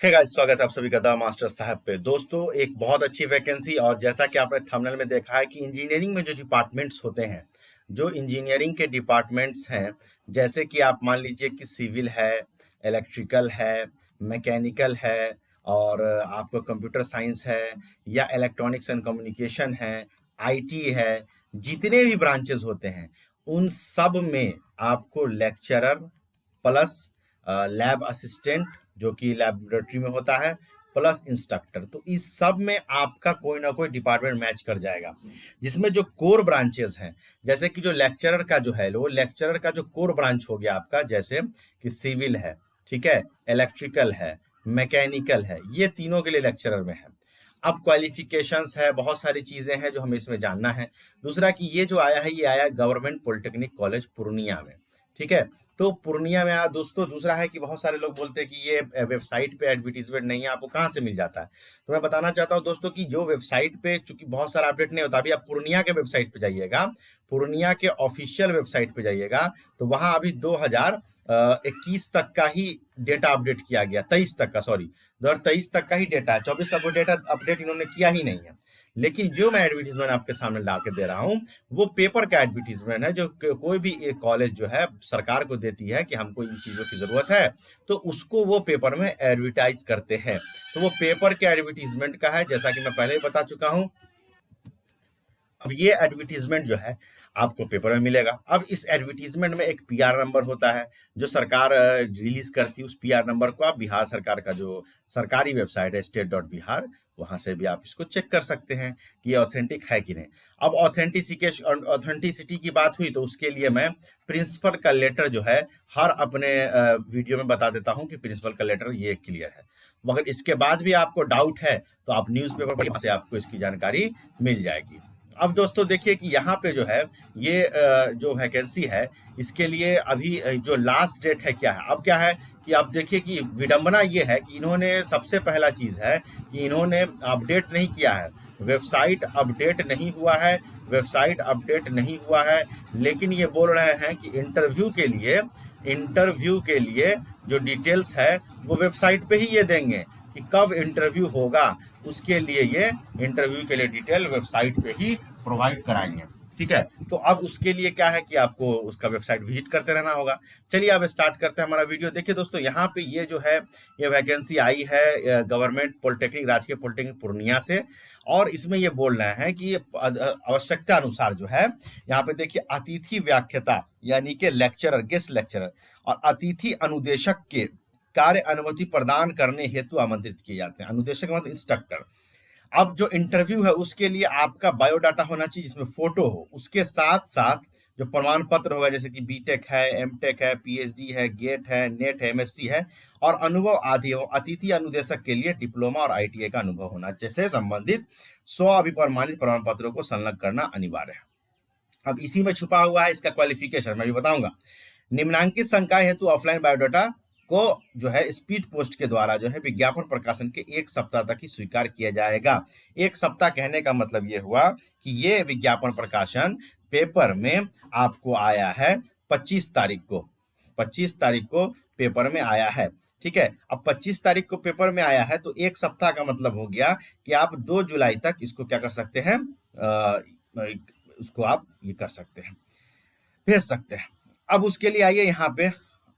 Hey guys, स्वागत है आप सभी का द मास्टर साहब पे। दोस्तों, एक बहुत अच्छी वैकेंसी, और जैसा कि आपने थंबनेल में देखा है कि इंजीनियरिंग में जो डिपार्टमेंट्स होते हैं, जो इंजीनियरिंग के डिपार्टमेंट्स हैं, जैसे कि आप मान लीजिए कि सिविल है, इलेक्ट्रिकल है, मैकेनिकल है, और आपको कंप्यूटर साइंस है, या इलेक्ट्रॉनिक्स एंड कम्युनिकेशन है, आईटी है, जितने भी ब्रांचेस होते हैं उन सब में आपको लेक्चरर प्लस लैब असिस्टेंट, जो कि लेबोरेटरी में होता है, प्लस इंस्ट्रक्टर। तो इस सब में आपका कोई ना कोई डिपार्टमेंट मैच कर जाएगा, जिसमें जो कोर ब्रांचेस हैं, जैसे कि जो लेक्चरर का जो है, वो लेक्चरर का जो कोर ब्रांच हो गया आपका, जैसे कि सिविल है, ठीक है, इलेक्ट्रिकल है, मैकेनिकल है, ये तीनों के लिए लेक्चरर में है। अब क्वालिफिकेशंस है, बहुत सारी चीजें हैं जो हमें इसमें जानना है। दूसरा कि ये जो आया है, ये आया गवर्नमेंट पॉलिटेक्निक कॉलेज पूर्णिया में, ठीक है। तो पूर्णिया में आया दोस्तों। दूसरा है कि बहुत सारे लोग बोलते हैं कि ये वेबसाइट पे एडवर्टीजमेंट नहीं है, आपको कहाँ से मिल जाता है। तो मैं बताना चाहता हूँ दोस्तों कि जो वेबसाइट पे, चूंकि बहुत सारा अपडेट नहीं होता, अभी आप पूर्णिया के वेबसाइट पे जाइएगा, पूर्णिया के ऑफिशियल वेबसाइट पे जाइएगा, तो वहां अभी 2021 तक का ही डेटा अपडेट किया गया, 23 तक का, सॉरी, 2023 तक का ही डेटा है, 24 का कोई डेटा अपडेट इन्होंने किया ही नहीं है। लेकिन जो मैं एडवर्टीजमेंट आपके सामने ला के दे रहा हूँ, वो पेपर का एडवर्टीजमेंट है, जो कोई भी एक कॉलेज जो है सरकार को देती है कि हमको इन चीजों की जरूरत है, तो उसको वो पेपर में एडवर्टाइज करते हैं। तो वो पेपर के एडवर्टीजमेंट का है, जैसा कि मैं पहले ही बता चुका हूँ। अब ये एडवर्टीजमेंट जो है आपको पेपर में मिलेगा। अब इस एडवर्टीजमेंट में एक पीआर नंबर होता है, जो सरकार रिलीज करती है। उस पीआर नंबर को आप बिहार सरकार का जो सरकारी वेबसाइट है state.bihar, वहां से भी आप इसको चेक कर सकते हैं कि ये ऑथेंटिक है कि नहीं। अब ऑथेंटिसिटी की बात हुई, तो उसके लिए मैं प्रिंसिपल का लेटर जो है हर अपने वीडियो में बता देता हूं कि प्रिंसिपल का लेटर ये क्लियर है। मगर इसके बाद भी आपको डाउट है तो आप न्यूज़पेपर से आपको इसकी जानकारी मिल जाएगी। अब दोस्तों देखिए कि यहाँ पे जो है, ये जो वैकेंसी है, इसके लिए अभी जो लास्ट डेट है क्या है। अब क्या है कि आप देखिए कि विडंबना ये है कि इन्होंने, सबसे पहला चीज है कि इन्होंने अपडेट नहीं किया है, वेबसाइट अपडेट नहीं हुआ है, वेबसाइट अपडेट नहीं हुआ है। लेकिन ये बोल रहे हैं कि इंटरव्यू के लिए जो डिटेल्स है वो वेबसाइट पे ही ये देंगे कि कब इंटरव्यू होगा, उसके लिए ये इंटरव्यू के लिए डिटेल वेबसाइट पे ही प्रोवाइड कराएंगे, ठीक है। तो अब उसके लिए क्या है कि आपको उसका वेबसाइट विजिट करते रहना होगा। चलिए अब स्टार्ट करते हैं हमारा वीडियो। देखिए दोस्तों, यहाँ पे ये जो है, ये वैकेंसी आई है गवर्नमेंट पॉलिटेक्निक, राजकीय पॉलिटेक्निक पूर्णिया से। और इसमें ये बोल रहे हैं कि आवश्यकता अनुसार जो है, यहाँ पे देखिए, अतिथि व्याख्याता यानी कि लेक्चरर, गेस्ट लेक्चरर, और अतिथि अनुदेशक के कार्य अनुमति प्रदान करने हेतु आमंत्रित किए जाते हैं। अनुदेशक मतलब इंस्ट्रक्टर। अब जो इंटरव्यू है उसके लिए आपका बायोडाटा होना चाहिए, जिसमें फोटो हो, उसके साथ साथ जो प्रमाण पत्र होगा, जैसे कि बीटेक है, एमटेक है, पीएचडी है, गेट है, नेट है, एमएससी है, और अनुभव आदि हो। अतिथि अनुदेशक के लिए डिप्लोमा और आईटीआई का अनुभव होना, जैसे संबंधित 100 अभिप्रमाणित प्रमाण पत्रों को संलग्न करना अनिवार्य है। अब इसी में छुपा हुआ है इसका क्वालिफिकेशन, मैं भी बताऊंगा। निम्नांकित संकाय हेतु ऑफलाइन बायोडाटा को जो है स्पीड पोस्ट के द्वारा जो है विज्ञापन प्रकाशन के 1 सप्ताह तक ही स्वीकार किया जाएगा। 1 सप्ताह कहने का मतलब ये हुआ कि ये विज्ञापन प्रकाशन पेपर में आपको आया है 25 तारीख को, 25 तारीख को पेपर में आया है, ठीक है। अब 25 तारीख को पेपर में आया है, तो 1 सप्ताह का मतलब हो गया कि आप 2 जुलाई तक इसको क्या कर सकते हैं, उसको आप ये कर सकते हैं, भेज सकते हैं। अब उसके लिए आइए यहाँ पे।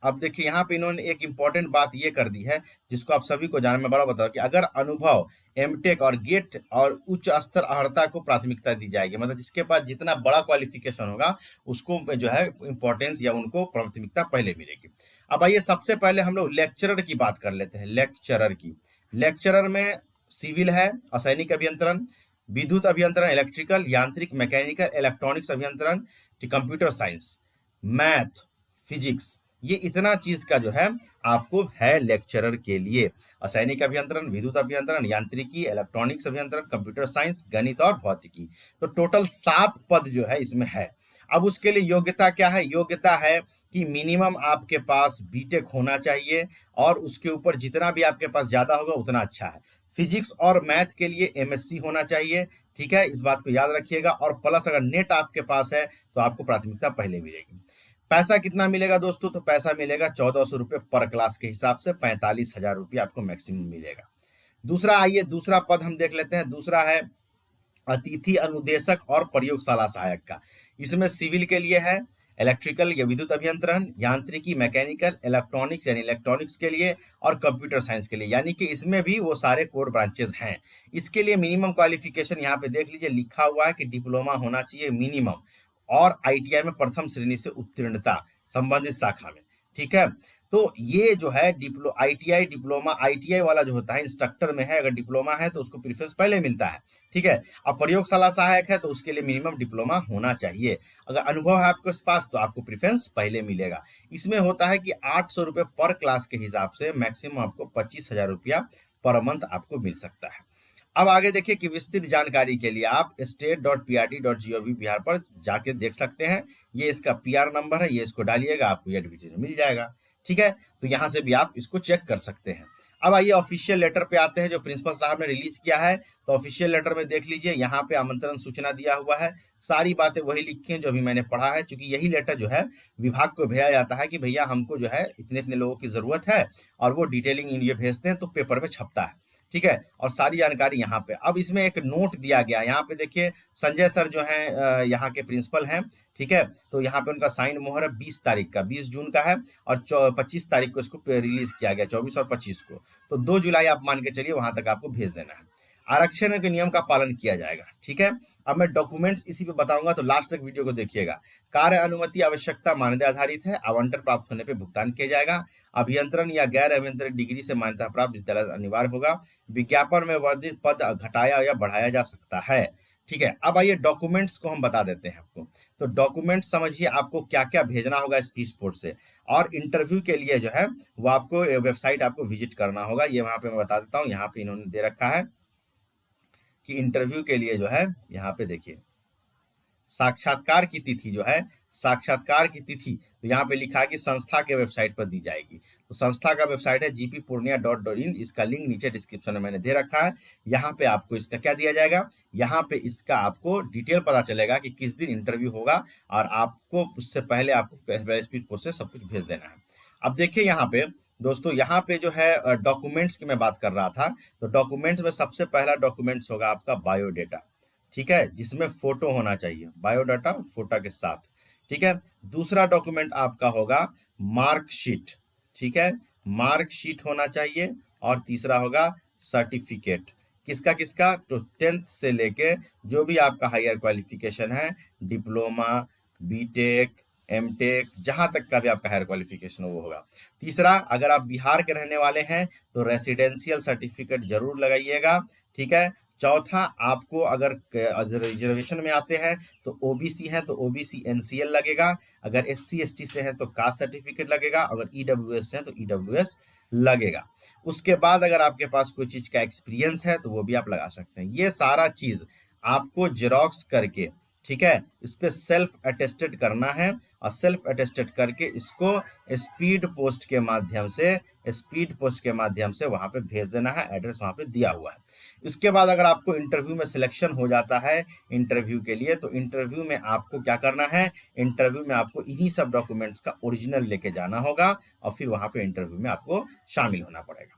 अब देखिए यहाँ पे इन्होंने एक इंपॉर्टेंट बात ये कर दी है, जिसको आप सभी को जानना, मैं बड़ा बताऊं कि अगर अनुभव, एमटेक और गेट और उच्च स्तर अर्हता को प्राथमिकता दी जाएगी। मतलब जिसके पास जितना बड़ा क्वालिफिकेशन होगा उसको जो है इंपॉर्टेंस या उनको प्राथमिकता पहले मिलेगी। अब आइए सबसे पहले हम लोग लेक्चरर की बात कर लेते हैं। लेक्चरर की, लेक्चरर में सिविल है, असैनिक अभियंत्रण, विद्युत अभियंत्रण, इलेक्ट्रिकल, यांत्रिक, मैकेनिकल, इलेक्ट्रॉनिक्स अभियंत्रण, कंप्यूटर साइंस, मैथ, फिजिक्स, ये इतना चीज का जो है आपको है लेक्चरर के लिए। असैनिक अभियंत्रण, विद्युत अभियंत्रण, यांत्रिकी, इलेक्ट्रॉनिक्स अभियंत्रण, कंप्यूटर साइंस, गणित और भौतिकी। तो टोटल 7 पद जो है इसमें है। अब उसके लिए योग्यता क्या है? योग्यता है कि मिनिमम आपके पास बीटेक होना चाहिए, और उसके ऊपर जितना भी आपके पास ज्यादा होगा उतना अच्छा है। फिजिक्स और मैथ के लिए एमएससी होना चाहिए, ठीक है, इस बात को याद रखिएगा। और प्लस अगर नेट आपके पास है तो आपको प्राथमिकता पहले मिलेगी। पैसा कितना मिलेगा दोस्तों? तो पैसा मिलेगा 1400 रुपये पर क्लास के हिसाब से, 45,000 रुपये आपको मैक्सिमम मिलेगा। दूसरा, आइए दूसरा पद हम देख लेते हैं। दूसरा है अतिथि अनुदेशक और प्रयोगशाला सहायक का। इसमें सिविल के लिए है, इलेक्ट्रिकल या विद्युत अभियंत्रण, यांत्रिकी मैकेनिकल, इलेक्ट्रॉनिक्स यानी इलेक्ट्रॉनिक्स के लिए, और कंप्यूटर साइंस के लिए, यानी कि इसमें भी वो सारे कोर ब्रांचेस हैं। इसके लिए मिनिमम क्वालिफिकेशन यहाँ पे देख लीजिए, लिखा हुआ है कि डिप्लोमा होना चाहिए मिनिमम, और आईटीआई में प्रथम श्रेणी से उत्तीर्णता संबंधित शाखा में। ठीक है, तो ये जो है आईटीआई डिप्लोमा, आईटीआई वाला जो होता है इंस्ट्रक्टर में है, अगर डिप्लोमा है तो उसको प्रेफरेंस पहले मिलता है। ठीक है, अब प्रयोगशाला सहायक है तो उसके लिए मिनिमम डिप्लोमा होना चाहिए। अगर अनुभव है आपके पास तो आपको प्रेफरेंस पहले मिलेगा। इसमें होता है कि 800 रुपये पर क्लास के हिसाब से मैक्सिमम आपको 25,000 रुपया पर मंथ आपको मिल सकता है। अब आगे देखिए कि विस्तृत जानकारी के लिए आप state.prd.gov बिहार पर जाके देख सकते हैं। ये इसका पीआर नंबर है, ये इसको डालिएगा, आपको ये एडवर्टाइजमेंट मिल जाएगा। ठीक है, तो यहाँ से भी आप इसको चेक कर सकते हैं। अब आइए ऑफिशियल लेटर पे आते हैं जो प्रिंसिपल साहब ने रिलीज किया है। तो ऑफिशियल लेटर में देख लीजिए, यहाँ पे आमंत्रण सूचना दिया हुआ है, सारी बातें वही लिखी हैं जो अभी मैंने पढ़ा है। क्योंकि यही लेटर जो है विभाग को भेजा जाता है कि भैया हमको जो है इतने इतने लोगों की जरूरत है, और वो डिटेलिंग ये भेजते हैं तो पेपर में छपता है। ठीक है, और सारी जानकारी यहाँ पे। अब इसमें एक नोट दिया गया, यहाँ पे देखिए संजय सर जो हैं यहाँ के प्रिंसिपल हैं। ठीक है, तो यहाँ पे उनका साइन मोहर है 20 तारीख का, 20 जून का है, और 25 तारीख को इसको रिलीज किया गया, 24 और 25 को। तो 2 जुलाई आप मान के चलिए वहां तक आपको भेज देना है। आरक्षण के नियम का पालन किया जाएगा। ठीक है, अब मैं डॉक्यूमेंट्स इसी पे बताऊंगा, तो लास्ट तक वीडियो को देखिएगा। कार्य अनुमति आवश्यकता मान्यता आधारित है, आवंटन प्राप्त होने पे भुगतान किया जाएगा। अभियंत्रण या गैर अभियंत्रण डिग्री से मान्यता प्राप्त विद्यालय अनिवार्य होगा। विज्ञापन में वर्धित पद घटाया या बढ़ाया जा सकता है। ठीक है, अब आइए डॉक्यूमेंट्स को हम बता देते हैं आपको। तो डॉक्यूमेंट्स समझिए आपको क्या क्या भेजना होगा स्पीच पोर्ट से, और इंटरव्यू के लिए जो है वो आपको वेबसाइट आपको विजिट करना होगा। ये वहां पे मैं बता देता हूँ, यहाँ पे इन्होंने दे रखा है कि इंटरव्यू के लिए जो है यहाँ पे देखिए साक्षात्कार की तिथि जो है, साक्षात्कार की तिथि तो यहाँ पे लिखा है कि संस्था के वेबसाइट पर दी जाएगी। तो संस्था का वेबसाइट है gppurnia.in, इसका लिंक नीचे डिस्क्रिप्शन में मैंने दे रखा है। यहाँ पे आपको इसका क्या दिया जाएगा, यहाँ पे इसका आपको डिटेल पता चलेगा कि किस दिन इंटरव्यू होगा, और आपको उससे पहले आपको स्पीड पोस्ट से सब कुछ भेज देना है। अब देखिए यहाँ पे दोस्तों, यहाँ पे जो है डॉक्यूमेंट्स की मैं बात कर रहा था, तो डॉक्यूमेंट्स में सबसे पहला डॉक्यूमेंट्स होगा आपका बायोडेटा। ठीक है, जिसमें फोटो होना चाहिए, बायोडाटा फोटो के साथ। ठीक है, दूसरा डॉक्यूमेंट आपका होगा मार्कशीट। ठीक है, मार्कशीट होना चाहिए, और तीसरा होगा सर्टिफिकेट। किसका किसका? तो 10th से लेके जो भी आपका हायर क्वालिफिकेशन है, डिप्लोमा, बीटेक, एमटेक, जहां तक का भी आपका हायर क्वालिफिकेशन वो होगा। तीसरा, अगर आप बिहार के रहने वाले हैं तो रेसिडेंशियल सर्टिफिकेट जरूर लगाइएगा। ठीक है, चौथा, आपको अगर रिजर्वेशन में आते हैं तो ओबीसी है तो ओबीसी एनसीएल लगेगा, अगर एससी एसटी से है तो कास्ट सर्टिफिकेट लगेगा, अगर ईडब्ल्यूएस है तो ईडब्ल्यूएस लगेगा। उसके बाद अगर आपके पास कोई चीज का एक्सपीरियंस है तो वो भी आप लगा सकते हैं। ये सारा चीज आपको जेरॉक्स करके, ठीक है, इस पे सेल्फ अटेस्टेड करना है, और सेल्फ अटेस्टेड करके इसको स्पीड पोस्ट के माध्यम से वहां पे भेज देना है। एड्रेस वहां पे दिया हुआ है। इसके बाद अगर आपको इंटरव्यू में सिलेक्शन हो जाता है इंटरव्यू के लिए, तो इंटरव्यू में आपको क्या करना है, इंटरव्यू में आपको इन्हीं सब डॉक्यूमेंट्स का ओरिजिनल लेके जाना होगा, और फिर वहां पे इंटरव्यू में आपको शामिल होना पड़ेगा।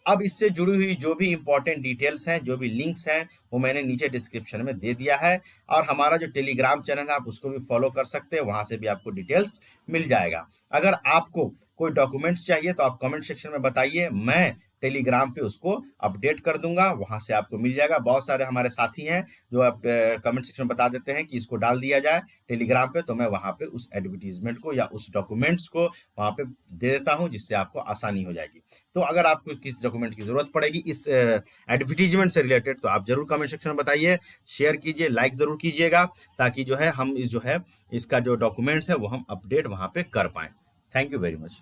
अब इससे जुड़ी हुई जो भी इंपॉर्टेंट डिटेल्स हैं, जो भी लिंक्स हैं, वो मैंने नीचे डिस्क्रिप्शन में दे दिया है। और हमारा जो टेलीग्राम चैनल है आप उसको भी फॉलो कर सकते हैं, वहां से भी आपको डिटेल्स मिल जाएगा। अगर आपको कोई डॉक्यूमेंट्स चाहिए तो आप कमेंट सेक्शन में बताइए, मैं टेलीग्राम पे उसको अपडेट कर दूंगा, वहां से आपको मिल जाएगा। बहुत सारे हमारे साथी हैं जो आप कमेंट सेक्शन में बता देते हैं कि इसको डाल दिया जाए टेलीग्राम पे, तो मैं वहां पे उस एडवर्टीजमेंट को या उस डॉक्यूमेंट्स को वहां पे दे देता हूं, जिससे आपको आसानी हो जाएगी। तो अगर आपको किस डॉक्यूमेंट की जरूरत पड़ेगी इस एडवर्टीजमेंट से रिलेटेड, तो आप जरूर कमेंट सेक्शन में बताइए, शेयर कीजिए, लाइक जरूर कीजिएगा, ताकि जो है हम इसका जो डॉक्यूमेंट्स है वो हम अपडेट वहां पे कर पाए। Thank you very much.